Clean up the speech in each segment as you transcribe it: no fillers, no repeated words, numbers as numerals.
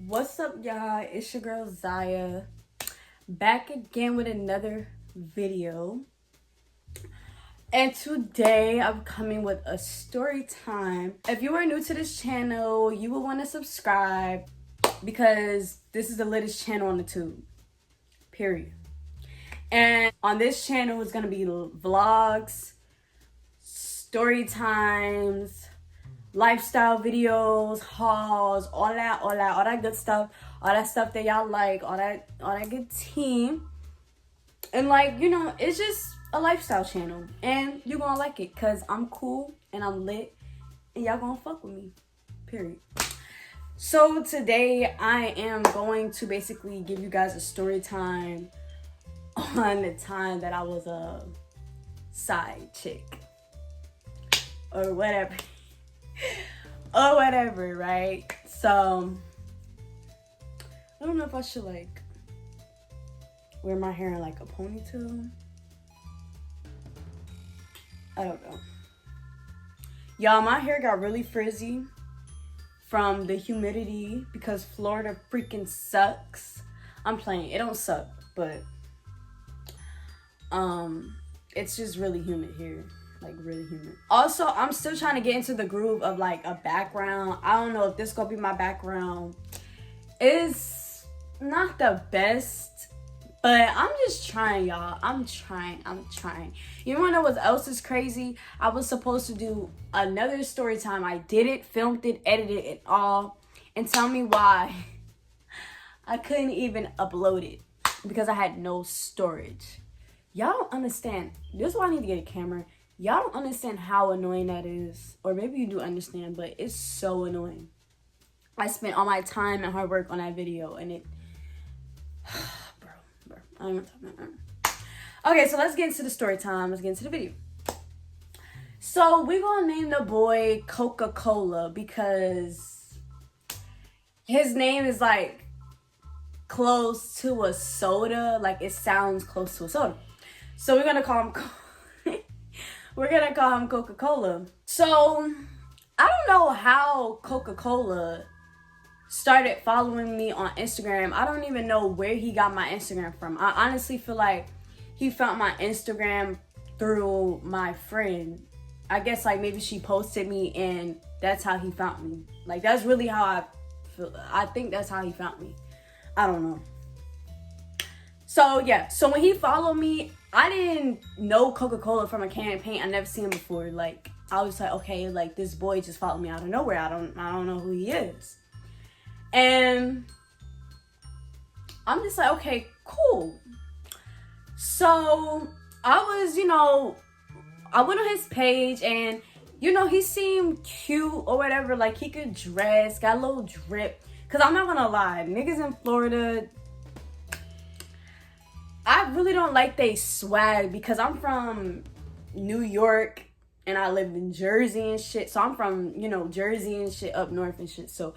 What's up, y'all? It's your girl Zaya, back again with another video. And today I'm coming with a story time. If you are new to this channel, you will want to subscribe because this is the latest channel on the tube. Period. And on this channel is gonna be vlogs, story times, lifestyle videos, hauls, all that good stuff, all that stuff that y'all like, all that good team. And like, you know, it's just a lifestyle channel and you're gonna like it because I'm cool and I'm lit and y'all gonna fuck with me, period. So today I am going to basically give you guys a story time on the time that I was a side chick or whatever. Or whatever, right? So I don't know if I should like wear my hair in like a ponytail. I don't know. Y'all, my hair got really frizzy from the humidity because Florida freaking sucks. I'm playing. It don't suck, but it's just really humid here. Like really humid. Also, I'm still trying to get into the groove of like a background. I don't know if this gonna be my background. It's not the best, but I'm just trying, y'all. I'm trying. You wanna know what else is crazy? I was supposed to do another story time. I did it, filmed it, edited it all, and tell me why I couldn't even upload it because I had no storage. Y'all don't understand. This is why I need to get a camera. Y'all don't understand how annoying that is. Or maybe you do understand, but it's so annoying. I spent all my time and hard work on that video and it... bro. I ain't gonna talk about that. Okay, so let's get into the story time. Let's get into the video. So we're gonna name the boy Coca-Cola because his name is like close to a soda. Like it sounds close to a soda. So we're gonna call him... We're gonna call him Coca-Cola. So, I don't know how Coca-Cola started following me on Instagram. I don't even know where he got my Instagram from. I honestly feel like he found my Instagram through my friend. I guess like maybe she posted me and that's how he found me. Like that's really how I feel. I think that's how he found me. I don't know. So yeah, so when he followed me, I didn't know Coca-Cola from a can of paint. I never seen him before. Like I was like, okay, like this boy just followed me out of nowhere. I don't know who he is. And I'm just like, okay, cool. So I was, I went on his page and he seemed cute or whatever. Like he could dress, got a little drip. Cause I'm not gonna lie, niggas in Florida, I really don't like they swag because I'm from New York and I lived in Jersey and shit. So I'm from, Jersey and shit up north and shit. So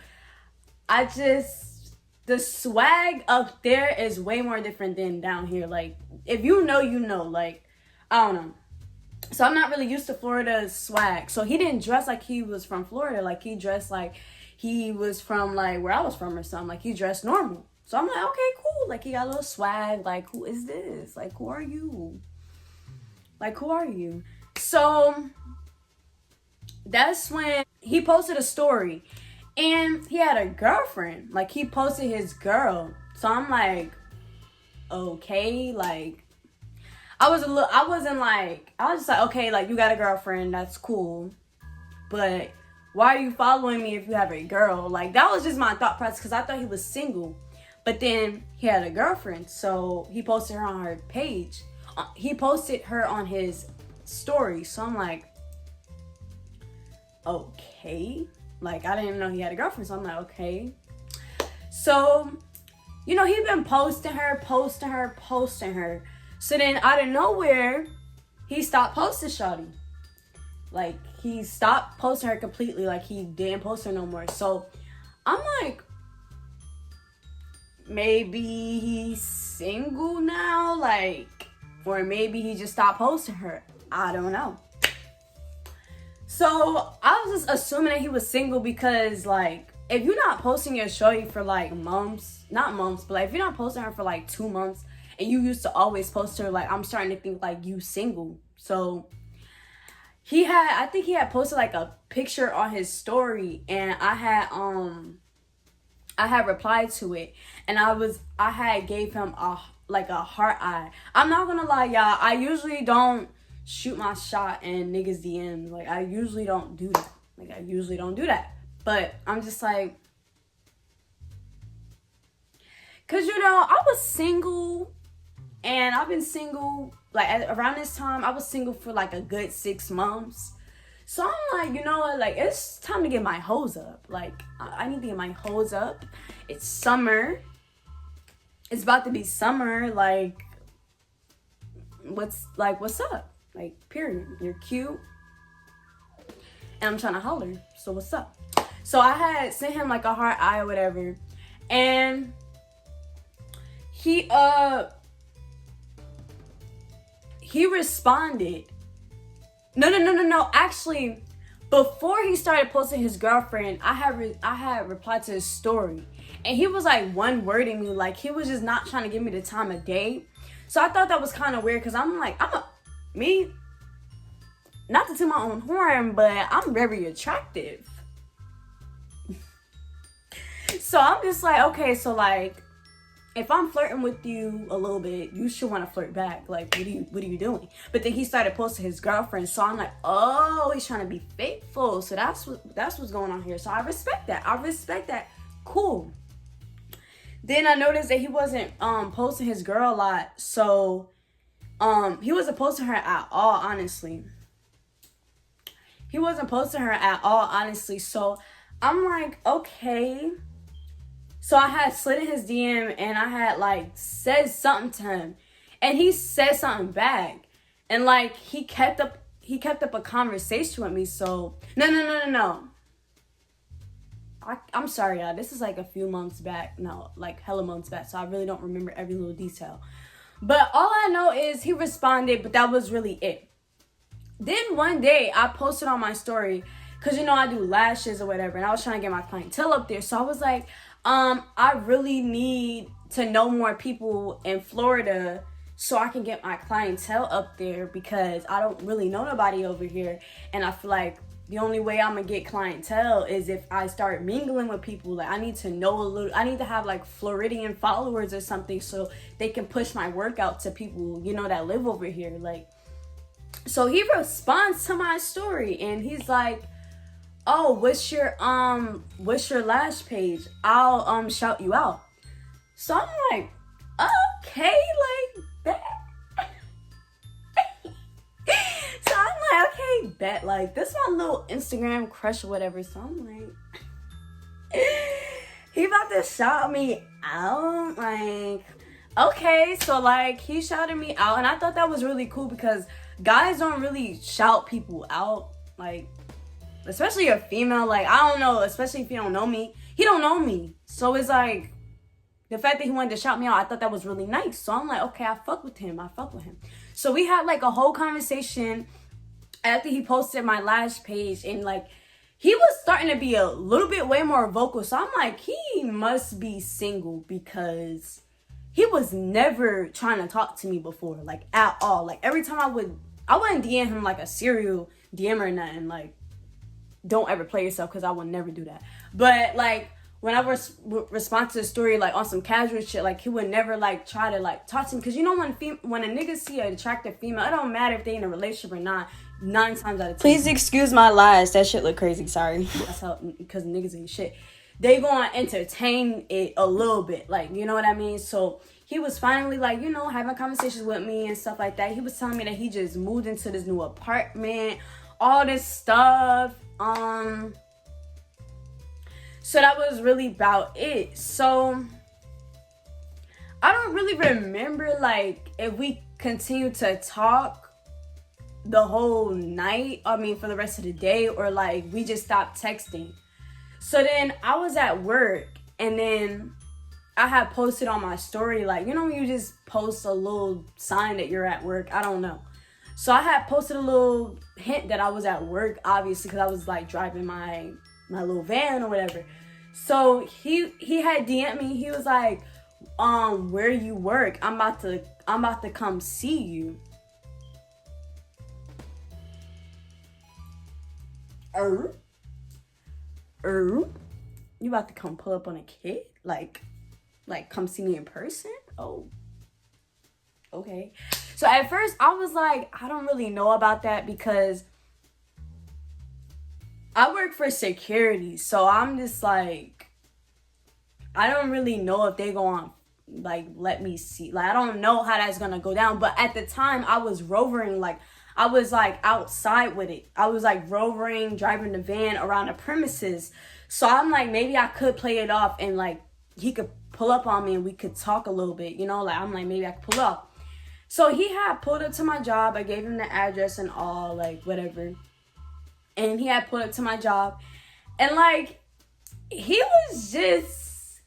the swag up there is way more different than down here. Like, if you know, like, I don't know. So I'm not really used to Florida's swag. So he didn't dress like he was from Florida. Like he dressed like he was from like where I was from or something. Like he dressed normal. So I'm like, okay, cool. Like, he got a little swag. Like, who is this? Like, who are you? Like, who are you? So that's when he posted a story. And he had a girlfriend. Like, he posted his girl. So I'm like, okay. Like, I was just like, okay, like, you got a girlfriend. That's cool. But why are you following me if you have a girl? Like, that was just my thought process because I thought he was single. But then he had a girlfriend, so he posted her on her page. He posted her on his story. So I'm like, okay. Like, I didn't even know he had a girlfriend, so I'm like, okay. So, he been posting her. So then out of nowhere, he stopped posting shawty. Like, he stopped posting her completely. Like, he didn't post her no more. So I'm like, maybe he's single now, like, or maybe he just stopped posting her. I don't know. So I was just assuming that he was single because, like, if you're not posting your shorty for like months, not months, but like if you're not posting her for like 2 months and you used to always post her, like I'm starting to think like you single. So I think he had posted like a picture on his story, and I had replied to it, and I had gave him a heart eye. I'm not gonna lie, y'all, I usually don't shoot my shot in niggas DMs. Like I usually don't do that. But I'm just like, cause I was single, and I've been single like around this time. I was single for like a good 6 months. So I'm like, you know what? Like it's time to get my hoes up. Like I need to get my hoes up. It's summer. It's about to be summer. Like what's up? Like period. You're cute, and I'm trying to holler. So what's up? So I had sent him like a heart eye or whatever, and he responded. No. Actually, before he started posting his girlfriend, I had replied to his story, and he was like one wording me, like he was just not trying to give me the time of day. So I thought that was kind of weird, because I'm like, not to toot my own horn, but I'm very attractive. So I'm just like, okay, so like, if I'm flirting with you a little bit, you should want to flirt back. Like, what are you doing? But then he started posting his girlfriend, so I'm like, oh, he's trying to be faithful. So that's what's going on here. So I respect that. Cool. Then I noticed that he wasn't posting his girl a lot, so he wasn't posting her at all, honestly. So I'm like, okay. So I had slid in his DM, and I had like said something to him, and he said something back, and like he kept up a conversation with me. So no. I'm sorry, y'all. This is like a few months back. No, like hella months back. So I really don't remember every little detail. But all I know is he responded, but that was really it. Then one day I posted on my story, because I do lashes or whatever, and I was trying to get my clientele up there. So I was like, I really need to know more people in Florida so I can get my clientele up there, because I don't really know nobody over here. And I feel like the only way I'm gonna get clientele is if I start mingling with people. Like I need to have like Floridian followers or something, so they can push my work out to people, that live over here. Like, so he responds to my story, and he's like, oh, what's your lash page? I'll shout you out. So I'm like, okay, like that. So I'm like, okay, bet, like this my little Instagram crush or whatever. So I'm like, he about to shout me out, like, okay. So like he shouted me out, and I thought that was really cool, because guys don't really shout people out, like, especially a female. Like, I don't know, especially if you don't know me. He don't know me. So it's like, the fact that he wanted to shout me out, I thought that was really nice. So I'm like, okay, I fuck with him. So we had like a whole conversation after he posted my lash page, and like he was starting to be a little bit way more vocal. So I'm like, he must be single, because he was never trying to talk to me before, like at all. Like every time I wouldn't DM him like a serial DM or nothing. Like, don't ever play yourself, because I would never do that. But like when I respond to the story like on some casual shit, like he would never like try to like talk to me, because when a nigga see an attractive female, it don't matter if they in a relationship or not. 9 times out of 10. Please excuse my lies. That shit look crazy. Sorry. That's how, because niggas ain't shit. They gonna entertain it a little bit, like, you know what I mean? So he was finally like, having conversations with me and stuff like that. He was telling me that he just moved into this new apartment, all this stuff. So that was really about it. So I don't really remember like if we continued to talk the whole night, for the rest of the day, or like we just stopped texting. So then I was at work, and then I had posted on my story, like, when you just post a little sign that you're at work. I don't know. So I had posted a little hint that I was at work, obviously, because I was like driving my little van or whatever. So he had DM me. He was like, where you work? I'm about to come see you. You about to come pull up on a kid? Like come see me in person? Oh, okay. So at first I was like, I don't really know about that because I work for security. So I'm just like, I don't really know if they gonna like let me see. Like I don't know how that's gonna go down. But at the time I was rovering, like I was like outside with it. I was like rovering, driving the van around the premises. So I'm like, maybe I could play it off and like he could pull up on me and we could talk a little bit, you know, like I'm like, maybe I could pull up. So he had pulled up to my job. I gave him the address and all, like whatever. And he had pulled up to my job. And like, he was just,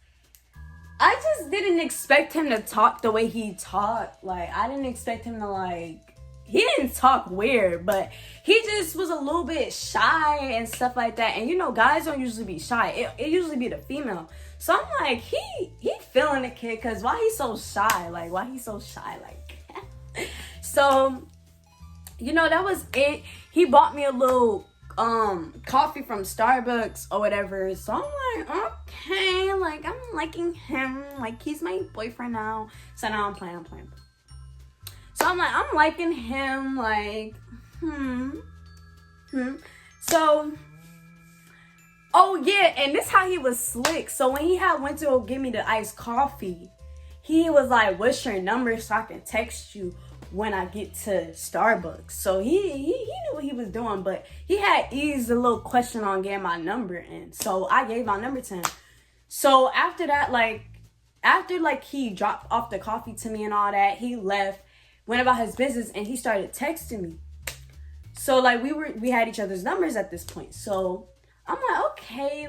I just didn't expect him to talk the way he talked. Like, I didn't expect him to like, he didn't talk weird, but he just was a little bit shy and stuff like that. And you know, guys don't usually be shy. It usually be the female. So I'm like, he feeling the kid, cause why he's so shy? Like, why he's so shy? Like, so, you know, that was it. He bought me a little coffee from Starbucks or whatever. So I'm like, okay, like I'm liking him. Like he's my boyfriend now. So now I'm playing. So I'm like, I'm liking him, like, So, oh yeah, and this how he was slick. So when he had went to go give me the iced coffee, he was like, what's your number so I can text you when I get to Starbucks. So he knew what he was doing, but he had eased a little question on getting my number in. So I gave my number to him. So after that, after he dropped off the coffee to me and all that, he left, went about his business, and he started texting me. So we had each other's numbers at this point. So I'm like, okay,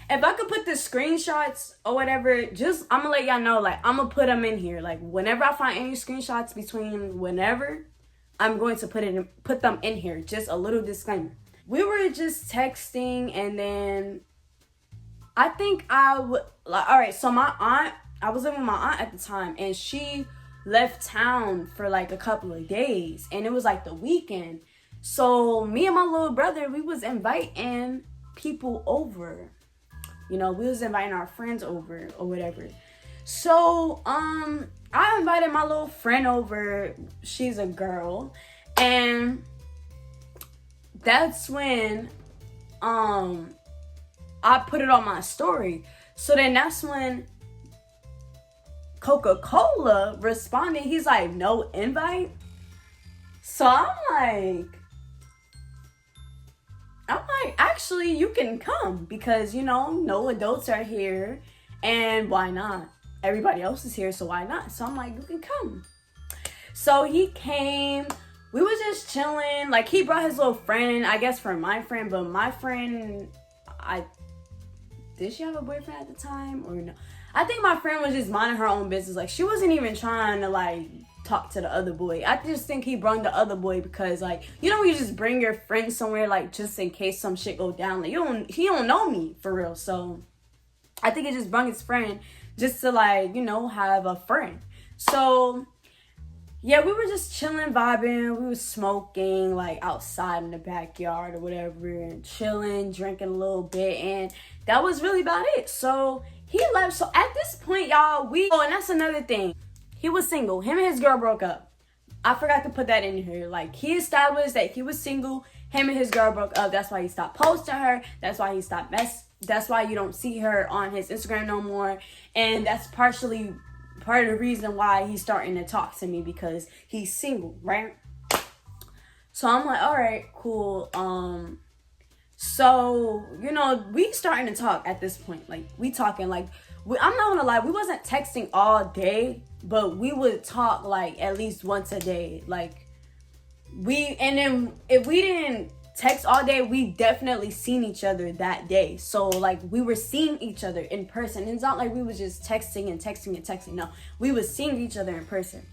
if I could put the screenshots or whatever, just I'm gonna let y'all know, I'm gonna put them in here. Whenever I find any screenshots between whenever, I'm going to put them in here. Just a little disclaimer. We were just texting, and then I think I would all right. So I was living with my aunt at the time, and she left town for a couple of days, and it was the weekend. So me and my little brother, we was inviting people over. We was inviting our friends over or whatever. So I invited my little friend over. She's a girl, and that's when I put it on my story. So then that's when Coca-Cola responded. He's like, no invite. So I'm like, actually, you can come because, no adults are here, and why not? Everybody else is here, so why not? So I'm like, you can come. So he came. We was just chilling. He brought his little friend, I guess for my friend, but my friend, did she have a boyfriend at the time or no? I think my friend was just minding her own business. She wasn't even trying to talk to the other boy. I just think he brought the other boy because you just bring your friend somewhere just in case some shit go down. He don't know me for real. So I think he just brought his friend just to have a friend. So yeah, we were just chilling, vibing. We were smoking outside in the backyard or whatever, and chilling, drinking a little bit, and that was really about it. So he left. So at this point, y'all, and that's another thing. He was single. Him and his girl broke up. I forgot to put that in here. He established that he was single. Him and his girl broke up. That's why he stopped posting her. That's why he stopped That's why you don't see her on his Instagram no more. And that's partially part of the reason why he's starting to talk to me, because he's single, right? So I'm like, all right, cool. So, we starting to talk at this point. We talking, I'm not gonna lie, we wasn't texting all day, but we would talk, at least once a day. And then if we didn't text all day, we definitely seen each other that day. So, we were seeing each other in person. It's not we was just texting and texting and texting. No, we was seeing each other in person.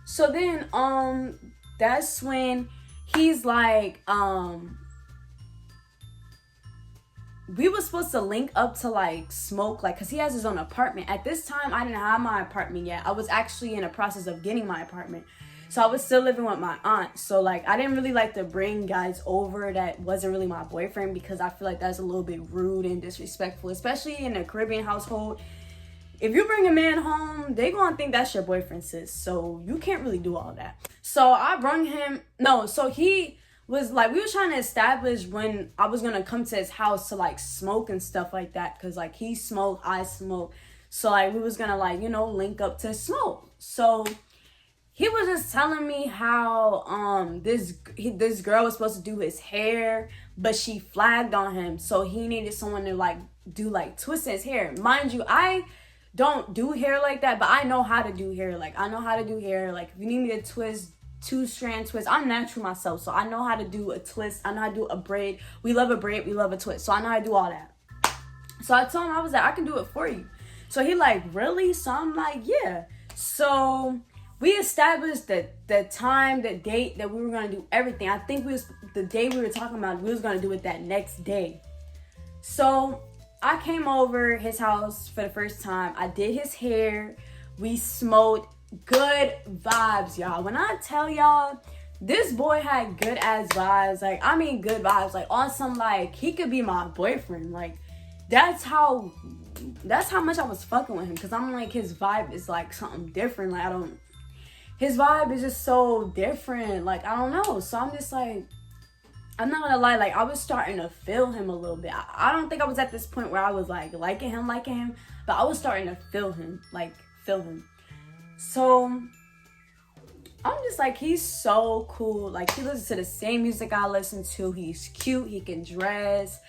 So then, that's when he's we were supposed to link up to like smoke, like, cause he has his own apartment. At this time, I didn't have my apartment yet. I was actually in the process of getting my apartment. So I was still living with my aunt. So like, I didn't really like to bring guys over that wasn't really my boyfriend, because I feel like that's a little bit rude and disrespectful, especially in a Caribbean household. If you bring a man home, they gonna think that's your boyfriend, sis. So you can't really do all that. So I brung him, no, so he was like, we were trying to establish when I was gonna come to his house to like smoke and stuff like that. Cause like he smoked, I smoke. So like we was gonna like, you know, link up to smoke. So he was just telling me how this girl was supposed to do his hair, but she flagged on him, so he needed someone to like do like twist his hair. Mind you, I don't do hair like that, but I know how to do hair. Like I know how to do hair. Like if you need me to twist, 2-strand twist, I'm natural myself, so I know how to do a twist. I know how to do a braid. We love a braid, we love a twist, so I know how to do all that. So I told him, I was like, I can do it for you. So he like, really? So I'm like, yeah. So we established the time, the date that we were gonna do everything. I think the day we were talking about, we was gonna do it that next day. So I came over his house for the first time. I did his hair. We smoked. Good vibes, y'all. When I tell y'all, this boy had good ass vibes. Like, I mean good vibes. Like on some like, he could be my boyfriend. Like that's how much I was fucking with him. Cause I'm like, his vibe is like something different. Like his vibe is just so different. Like, I don't know. So I'm just like, I'm not gonna lie, like I was starting to feel him a little bit. I don't think I was at this point where I was like liking him, but I was starting to feel him. So I'm just like, he's so cool. Like he listens to the same music I listen to. He's cute, he can dress.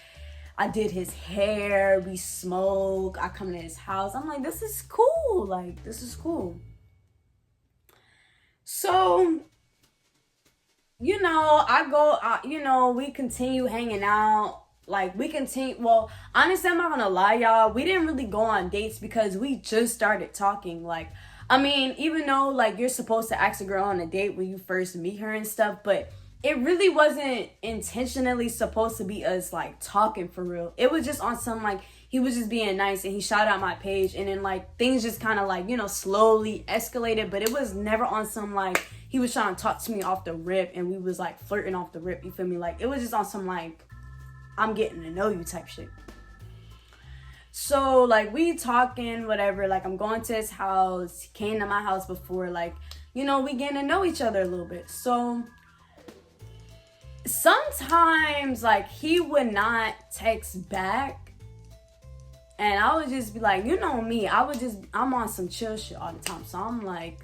I did his hair, we smoke, I come to his house. I'm like, this is cool. Like, this is cool. So, you know, we continue hanging out. Like, well, honestly, I'm not gonna lie, y'all. We didn't really go on dates because we just started talking. Like, I mean, even though, like, you're supposed to ask a girl on a date when you first meet her and stuff, but it really wasn't intentionally supposed to be us, like, talking for real. It was just on some, like, he was just being nice and he shouted out my page, and then like things just kind of like, you know, slowly escalated, but it was never on some like he was trying to talk to me off the rip and we was like flirting off the rip, you feel me? Like it was just on some like I'm getting to know you type shit. So like we talking, whatever, like I'm going to his house, he came to my house before, like, you know, we getting to know each other a little bit. So sometimes like he would not text back. And I would just be like, you know me, I'm on some chill shit all the time. So I'm like,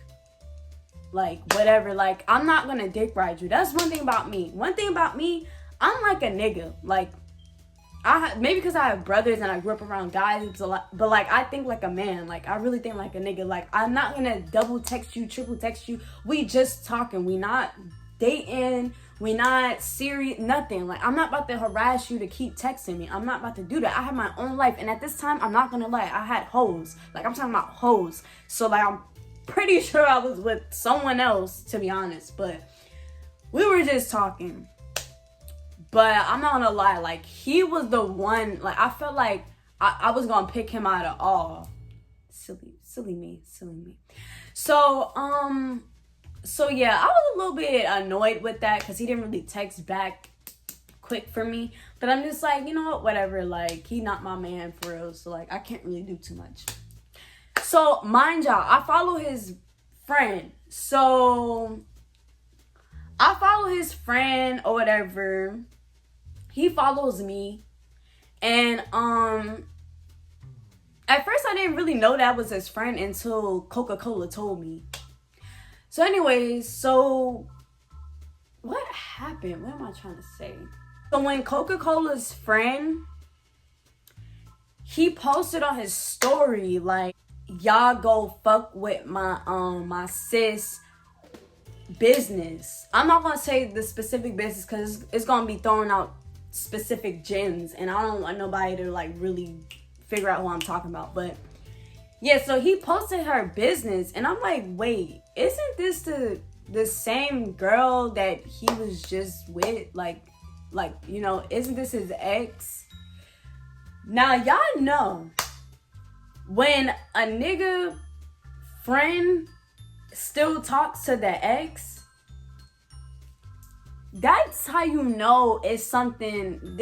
whatever. Like, I'm not going to dick ride you. That's one thing about me. I'm like a nigga. Like, maybe because I have brothers and I grew up around guys, but like, I think like a man. Like, I really think like a nigga. Like, I'm not going to double text you, triple text you. We just talking. We not dating. We not serious, nothing. Like, I'm not about to harass you to keep texting me. I'm not about to do that. I have my own life. And at this time, I'm not gonna lie, I had hoes. Like, I'm talking about hoes. So, like, I'm pretty sure I was with someone else, to be honest. But we were just talking. But I'm not gonna lie, like, he was the one, like, I felt like I was gonna pick him out of all. Silly me. So yeah, I was a little bit annoyed with that because he didn't really text back quick for me. But I'm just like, you know what, whatever. Like, he not my man for real. So, like, I can't really do too much. So, mind y'all, I follow his friend. So, I follow his friend or whatever. He follows me. And, at first I didn't really know that was his friend until Coca-Cola told me. So anyways, so what happened? What am I trying to say? So when Coca-Cola's friend, he posted on his story like, y'all go fuck with my sis business. I'm not gonna say the specific business because it's gonna be throwing out specific gems and I don't want nobody to like really figure out who I'm talking about. But yeah, so he posted her business and I'm like, wait, isn't this the same girl that he was just with? Like, you know, isn't this his ex? Now, y'all know when a nigga friend still talks to the ex, that's how you know it's something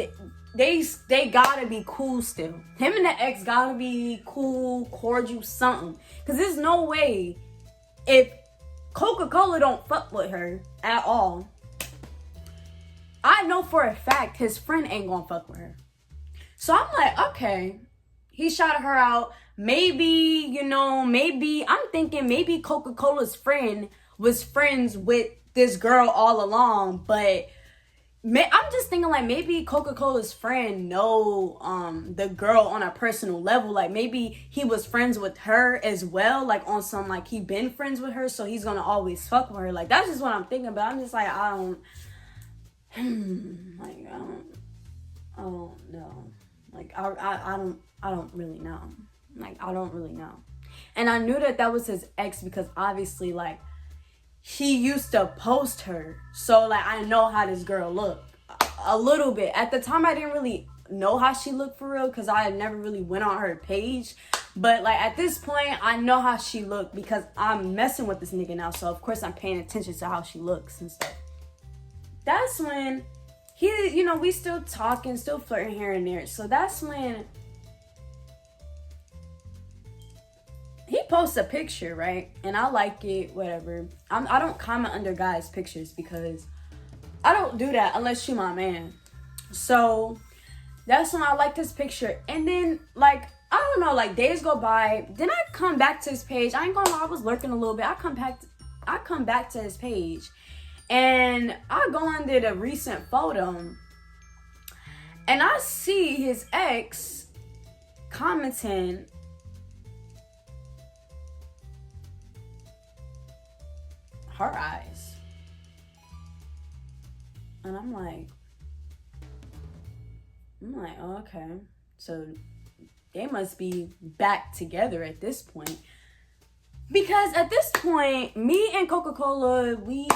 they gotta be cool still. Him and the ex gotta be cool, cordial, something. Cause there's no way if Coca-Cola don't fuck with her at all, I know for a fact his friend ain't gonna fuck with her. So I'm like, okay, he shouted her out. Maybe, maybe I'm thinking maybe Coca-Cola's friend was friends with this girl all along, but I'm just thinking like maybe Coca-Cola's friend know the girl on a personal level. Like maybe he was friends with her as well, like on some like he been friends with her, so he's gonna always fuck with her. Like that's just what I'm thinking about. I'm just like I don't know. Like I don't really know. Like I don't really know. And I knew that was his ex because obviously like he used to post her. So like I know how this girl looked a little bit. At the time I didn't really know how she looked for real because I had never really went on her page. But like at this point I know how she looked because I'm messing with this nigga now. So of course I'm paying attention to how she looks and stuff. That's when he, we still talking, still flirting here and there. So that's when he posts a picture, right? And I like it, whatever. I don't comment under guys' pictures because I don't do that unless you my man. So that's when I like this picture. And then, like, I don't know, like, days go by. Then I come back to his page. I ain't gonna lie, I was lurking a little bit. I come back to his page. And I go under the recent photo. And I see his ex commenting her eyes. And I'm like, oh, okay. So they must be back together at this point. Because at this point, me and Coca-Cola, we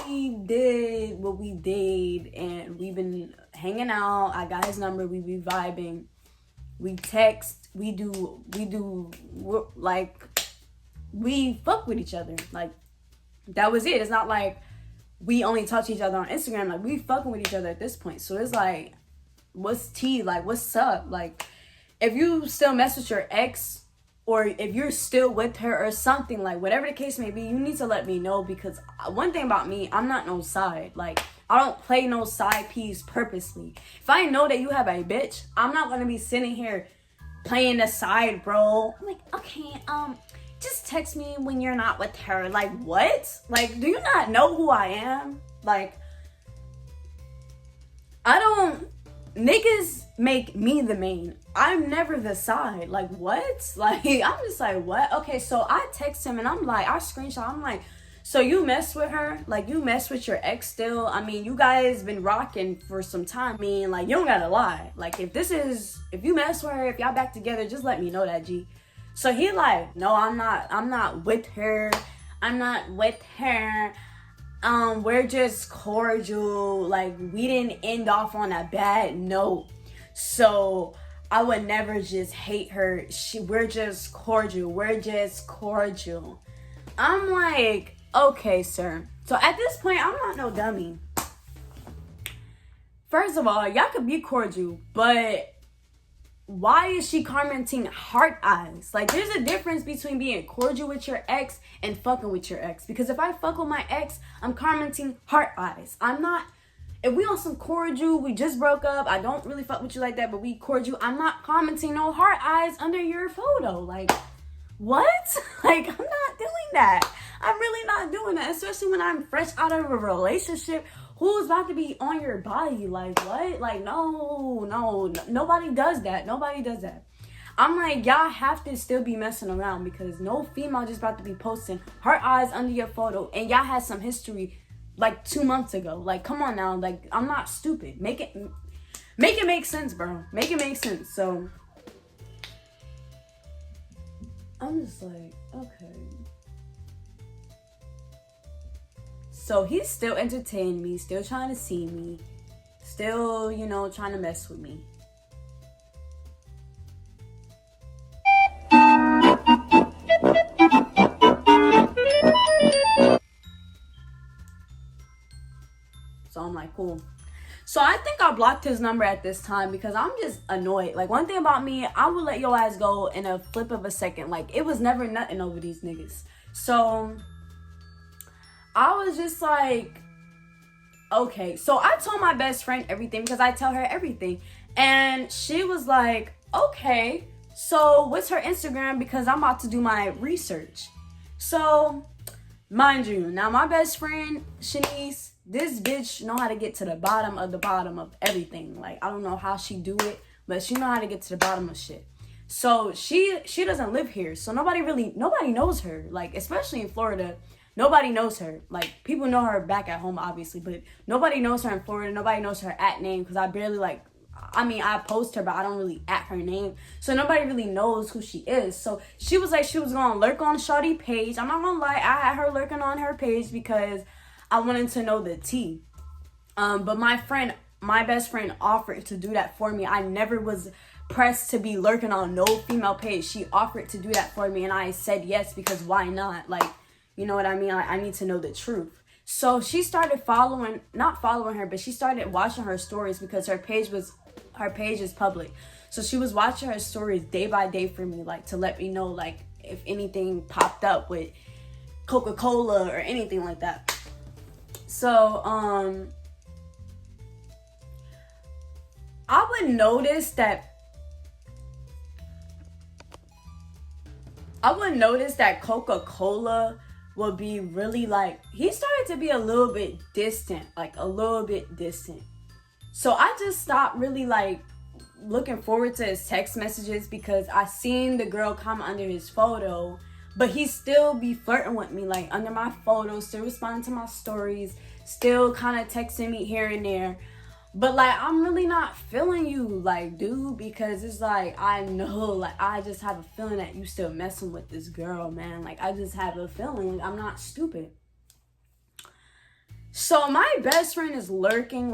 did what we did. And we've been hanging out. I got his number. We be vibing. We text. We fuck with each other. Like, that was it. It's not like we only talk to each other on Instagram. Like, we fucking with each other at this point. So it's like, what's tea? Like, what's up? Like, if you still mess with your ex, or if you're still with her or something, like, whatever the case may be, you need to let me know. Because one thing about me, I'm not no side. Like, I don't play no side piece purposely. If I know that you have a bitch, I'm not going to be sitting here playing the side, bro. I'm like, okay, just text me when you're not with her. Like, what? Like, do you not know who I am? Like, niggas make me the main. I'm never the side. Like, what? Like, I'm just like, what? Okay, so I text him and I'm like, I screenshot. I'm like, so you mess with her? Like, you mess with your ex still? I mean, you guys been rocking for some time. I mean, like, you don't gotta lie. Like, if you mess with her, if y'all back together, just let me know that, G. So he like, no, I'm not with her. I'm not with her. We're just cordial. Like, we didn't end off on a bad note. So I would never just hate her. We're just cordial. We're just cordial. I'm like, okay, sir. So at this point, I'm not no dummy. First of all, y'all could be cordial, but why is she commenting heart eyes? Like, there's a difference between being cordial with your ex and fucking with your ex. Because if I fuck with my ex, I'm commenting heart eyes. I'm not, if we on some cordial, we just broke up, I don't really fuck with you like that, but we cordial, I'm not commenting no heart eyes under your photo. Like, what? Like, I'm not doing that. I'm really not doing that, especially when I'm fresh out of a relationship. Who's about to be on your body? Like, what? Like, no. Nobody does that. Nobody does that. I'm like, y'all have to still be messing around because no female just about to be posting her eyes under your photo and y'all had some history like 2 months ago. Like, come on now. Like, I'm not stupid. Make it make sense, bro. Make it make sense. So I'm just like, okay. So he's still entertaining me, still trying to see me, still, trying to mess with me. cool. So I think I blocked his number at this time because I'm just annoyed. Like, one thing about me, I would let your ass go in a flip of a second. Like, it was never nothing over these niggas. So I was just like, okay. So I told my best friend everything because I tell her everything. And she was like, okay, so what's her Instagram? Because I'm about to do my research. So, mind you, now my best friend, Shanice, this bitch know how to get to the bottom of everything. Like, I don't know how she do it, but she know how to get to the bottom of shit. So she doesn't live here. So nobody knows her. Like, especially in Florida, nobody knows her. Like, people know her back at home, obviously, but nobody knows her in Florida. Nobody knows her at name because I barely, like, I mean, I post her, but I don't really at her name. So nobody really knows who she is. So she was like, she was going to lurk on Shawty page. I'm not going to lie. I had her lurking on her page because I wanted to know the tea. But my best friend offered to do that for me. I never was pressed to be lurking on no female page. She offered to do that for me, and I said yes because why not? Like, you know what I mean? Like, I need to know the truth. So she started not following her, but she started watching her stories because her page is public. So she was watching her stories day by day for me, like, to let me know, like, if anything popped up with Coca-Cola or anything like that. So, I would notice that Coca-Cola would be really, like, he started to be a little bit distant. So I just stopped really, like, looking forward to his text messages because I seen the girl comment under his photo, but he still be flirting with me, like, under my photos, still responding to my stories, still kind of texting me here and there. But, like, I'm really not feeling you, like, dude, because it's like, I know, like, I just have a feeling that you still messing with this girl, man. Like, I just have a feeling. I'm not stupid. So my best friend is lurking.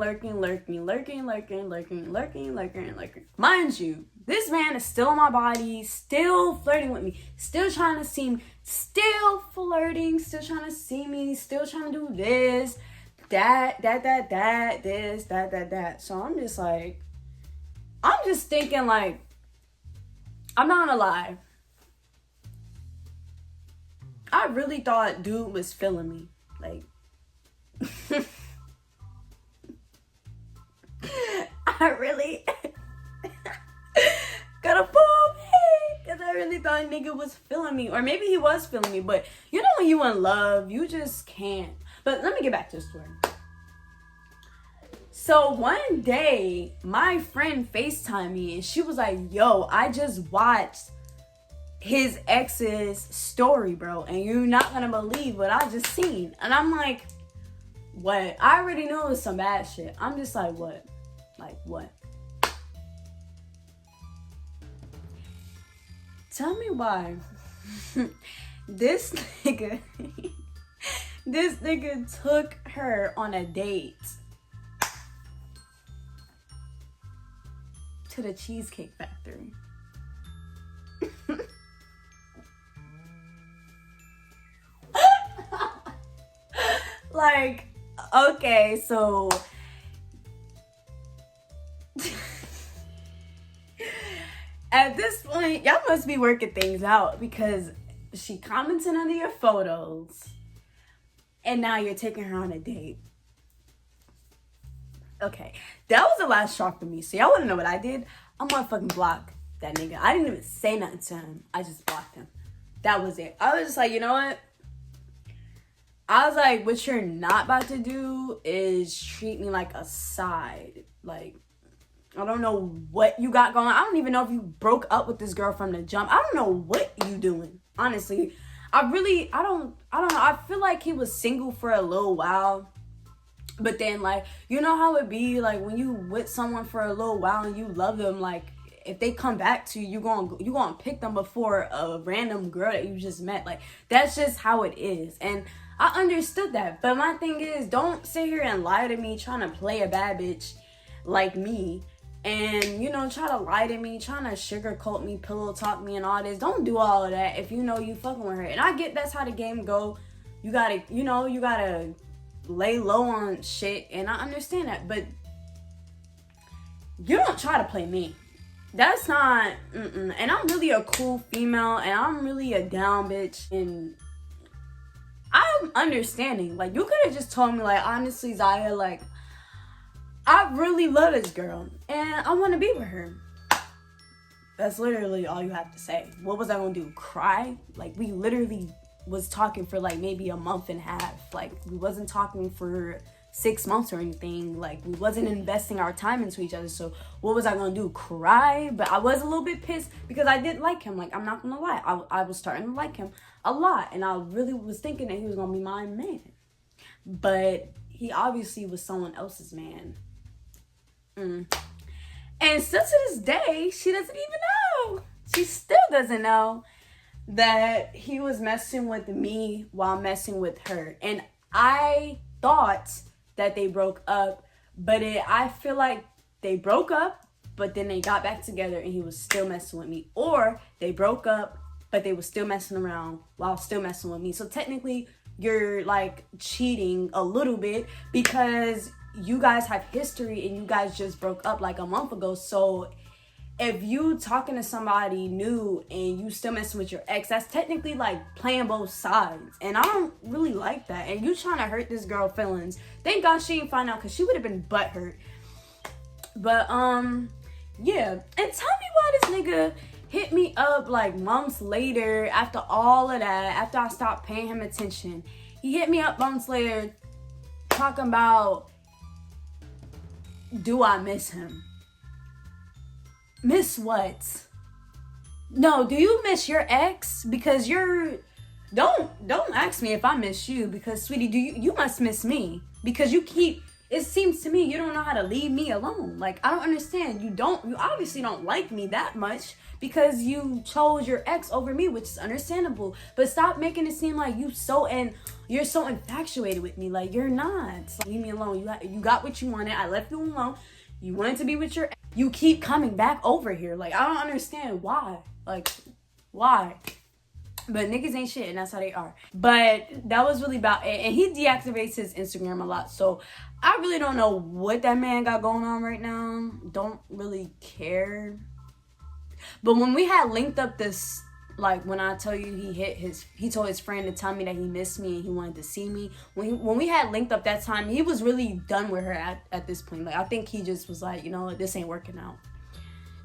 Mind you, this man is still in my body, still flirting with me, still trying to see me, still flirting, still trying to see me, still trying to do this, that. So I'm just like, I'm just thinking, like, I'm not gonna lie. I really thought dude was feeling me. Like, I really got a full because I really thought nigga was feeling me, or maybe he was feeling me, but you know when you in love, you just can't. But let me get back to the story. So one day, my friend FaceTimed me and she was like, yo, I just watched his ex's story, bro, and you're not gonna believe what I just seen. And I'm like, what? I already knew it was some bad shit. I'm just like, what? Like, what? Tell me why this nigga took her on a date to the Cheesecake Factory. Like, okay, so at this point, y'all must be working things out because she commented under your photos and now you're taking her on a date. Okay, that was the last straw for me. So y'all wanna know what I did? I'm gonna fucking block that nigga. I didn't even say nothing to him. I just blocked him. That was it. I was just like, you know what? I was like, what you're not about to do is treat me like a side. Like, I don't know what you got going on. I don't even know if you broke up with this girl from the jump. I don't know what you doing. Honestly, I don't know. I feel like he was single for a little while. But then, like, you know how it be, like, when you with someone for a little while and you love them, like, if they come back to you, you gonna pick them before a random girl that you just met. Like, that's just how it is. And I understood that. But my thing is, don't sit here and lie to me trying to play a bad bitch like me. And, you know, try to lie to me, trying to sugarcoat me, pillow talk me and all this. Don't do all of that if you know you fucking with her. And I get that's how the game go. You gotta lay low on shit, and I understand that, but you don't try to play me. That's not, and I'm really a cool female, and I'm really a down bitch, and I'm understanding. Like, you could have just told me, like, honestly, Zaya, like, I really love this girl, and I want to be with her. That's literally all you have to say. What was I gonna do? Cry? Like, we literally was talking for like maybe a month and a half. Like, we wasn't talking for 6 months or anything. Like, we wasn't investing our time into each other. So what was I gonna do? Cry? But I was a little bit pissed because I didn't like him. Like, I'm not gonna lie, I was starting to like him a lot, and I really was thinking that he was gonna be my man, but he obviously was someone else's man. And still to this day, she doesn't even know. She still doesn't know that he was messing with me while messing with her. And I thought that they broke up, but I feel like they broke up, but then they got back together and he was still messing with me. Or they broke up, but they were still messing around while still messing with me. So technically, you're like cheating a little bit because you guys have history and you guys just broke up like a month ago. So if you talking to somebody new and you still messing with your ex, that's technically like playing both sides, and I don't really like that. And you trying to hurt this girl feelings. Thank God she didn't find out, because she would have been butthurt. But yeah, and tell me why this nigga hit me up like months later after all of that, after I stopped paying him attention. He hit me up months later talking about, do I miss him? Miss what? No, do you miss your ex? Because don't ask me if I miss you, because sweetie, you must miss me, because it seems to me you don't know how to leave me alone. Like, I don't understand. You obviously don't like me that much because you chose your ex over me, which is understandable. But stop making it seem like you're so infatuated with me. Like, you're not. So leave me alone. You got what you wanted. I left you alone. You wanted to be with your ex. You keep coming back over here. Like, I don't understand why. Like, why? But niggas ain't shit, and that's how they are. But that was really about it. And he deactivates his Instagram a lot. So I really don't know what that man got going on right now. Don't really care. But when we had linked up this, like, when I tell you he told his friend to tell me that he missed me and he wanted to see me. When we had linked up that time, he was really done with her at this point. Like, I think he just was like, you know what, this ain't working out.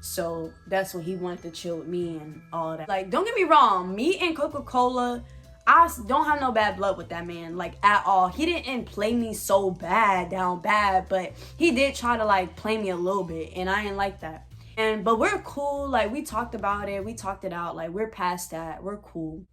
So that's when he wanted to chill with me and all that. Like, don't get me wrong, me and Coca-Cola, I don't have no bad blood with that man, like, at all. He didn't play me so down bad, but he did try to, like, play me a little bit, and I didn't like that. But we're cool. Like, we talked about it, we talked it out. Like, we're past that, we're cool.